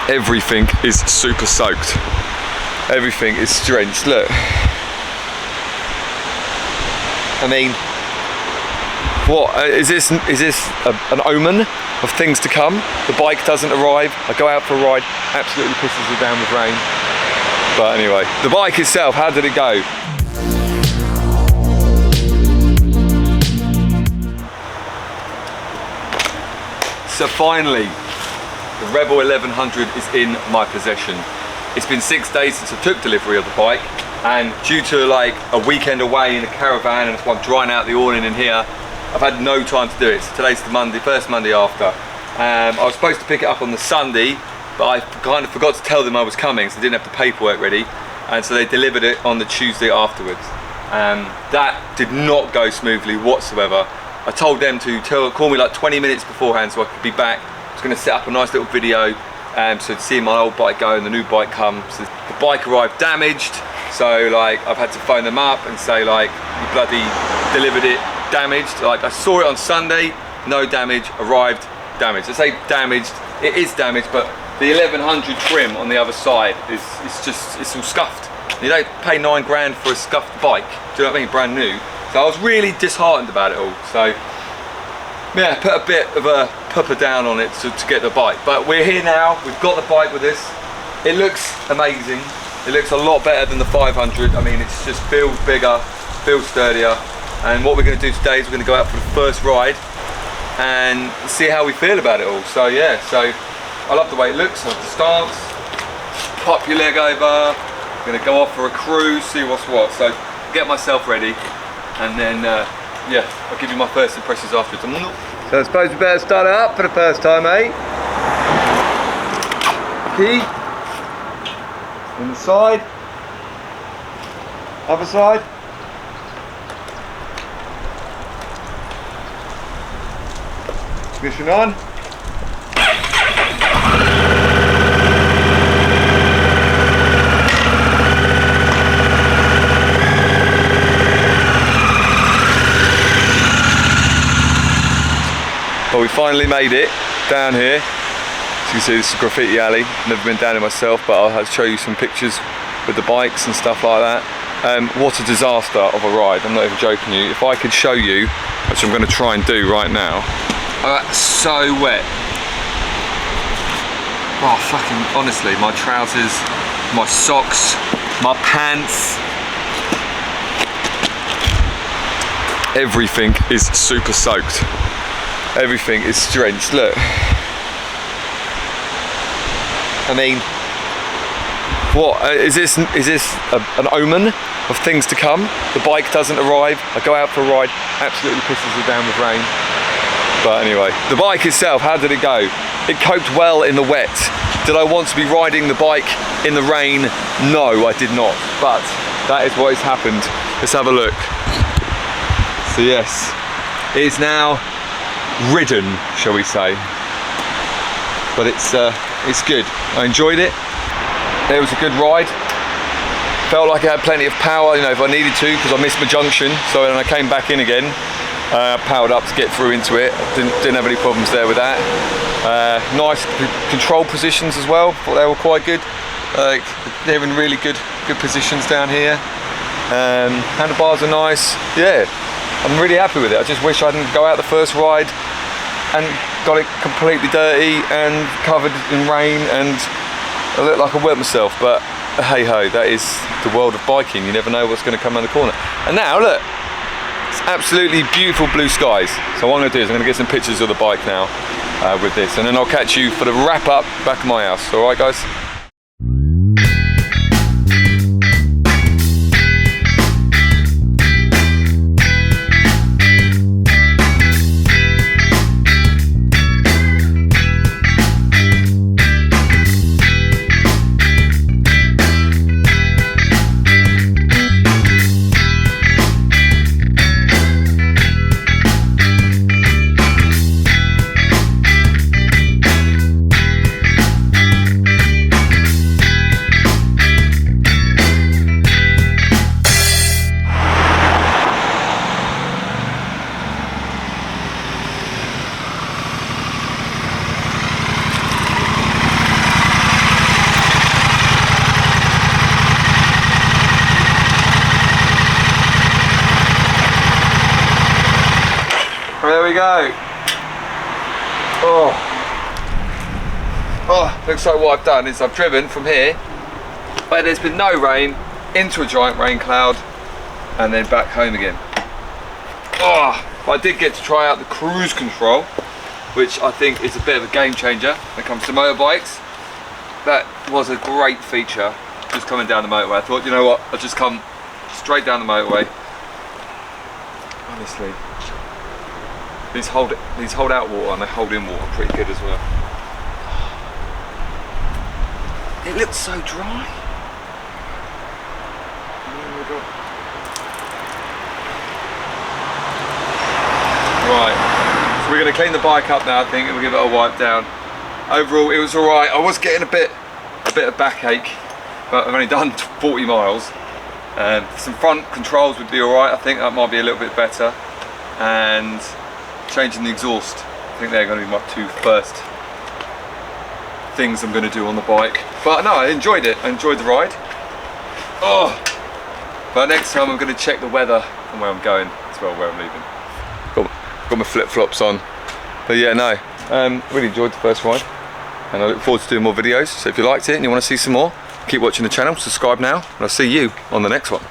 Everything is super soaked. Everything is drenched. Look. I mean, what is this? Is this an omen of things to come? The bike doesn't arrive. I go out for a ride. Absolutely pisses me down with rain. But anyway, the bike itself. How did it go? So finally, the Rebel 1100 is in my possession. It's been 6 days since I took delivery of the bike, and due to like a weekend away in a caravan, and I'm drying out the awning in here, I've had no time to do it. So today's the Monday, first Monday after. I was supposed to pick it up on the Sunday, but I kind of forgot to tell them I was coming, so I didn't have the paperwork ready, and so they delivered it on the Tuesday afterwards. That did not go smoothly whatsoever. I told them to call me like 20 minutes beforehand so I could be back. I was going to set up a nice little video so to see my old bike go and the new bike come. So the bike arrived damaged, so like I've had to phone them up and say like, you bloody delivered it damaged. Like I saw it on Sunday, no damage, arrived damaged. I say damaged, it is damaged, but the 1100 trim on the other side is it's all scuffed. You don't pay 9 grand for a scuffed bike, do you know what I mean, brand new. So I was really disheartened about it all. So yeah, put a bit of a pupper down on it to get the bike. But we're here now, we've got the bike with us. It looks amazing. It looks a lot better than the 500. I mean, it's just feels bigger, feels sturdier. And what we're gonna do today is we're gonna go out for the first ride and see how we feel about it all. So yeah, so I love the way it looks. I love the stance. Pop your leg over. I'm gonna go off for a cruise, see what's what. So get myself ready. And then, yeah, I'll give you my first impressions afterwards. So I suppose we better start it up for the first time, eh? Key. On the side. Other side. Ignition on. Well, we finally made it down here. As you can see, this is a graffiti alley. Never been down it myself, but I'll have to show you some pictures with the bikes and stuff like that. What a disaster of a ride, I'm not even joking you. If I could show you, which I'm going to try and do right now. So wet. Oh, fucking, honestly, my trousers, my socks, my pants. Everything is super soaked. Everything is drenched. Look. I mean, what is this? Is this an omen of things to come? The bike doesn't arrive. I go out for a ride. Absolutely pisses me down with rain. But anyway, the bike itself. How did it go? It coped well in the wet. Did I want to be riding the bike in the rain? No, I did not. But that is what has happened. Let's have a look. So yes, it is now ridden, shall we say, but it's good. I enjoyed it. It was a good ride. Felt like I had plenty of power, you know, if I needed to, because I missed my junction. So when I came back in again, powered up to get through into it. Didn't have any problems there with that. Nice control positions as well. Thought they were quite good. They're in really good positions down here. Handlebars are nice. Yeah. I'm really happy with it. I just wish I didn't go out the first ride and got it completely dirty and covered in rain and I look like I wet myself, but hey ho, that is the world of biking. You never know what's going to come around the corner. And now look, it's absolutely beautiful blue skies. So what I'm going to do is I'm going to get some pictures of the bike now with this, and then I'll catch you for the wrap up back at my house. Alright guys? There we go. Oh, looks like what I've done is I've driven from here where there's been no rain into a giant rain cloud and then back home again. Oh, I did get to try out the cruise control, which I think is a bit of a game changer when it comes to motorbikes. That was a great feature, just coming down the motorway. I thought, you know what, I'll just come straight down the motorway. Honestly, these hold out water and they hold in water pretty good as well. It looks so dry. Right, so we're going to clean the bike up now, I think, and we'll give it a wipe down. Overall, it was alright. I was getting a bit of backache, but I've only done 40 miles. Some front controls would be alright, I think that might be a little bit better. And changing the exhaust, I think they're going to be my two first things I'm going to do on the bike. But no, I enjoyed it, I enjoyed the ride. Oh, but next time I'm going to check the weather and where I'm going as well, where I'm leaving. Got my flip-flops on. But yeah, no, really enjoyed the first ride. And I look forward to doing more videos. So if you liked it and you want to see some more, keep watching the channel, subscribe now, and I'll see you on the next one.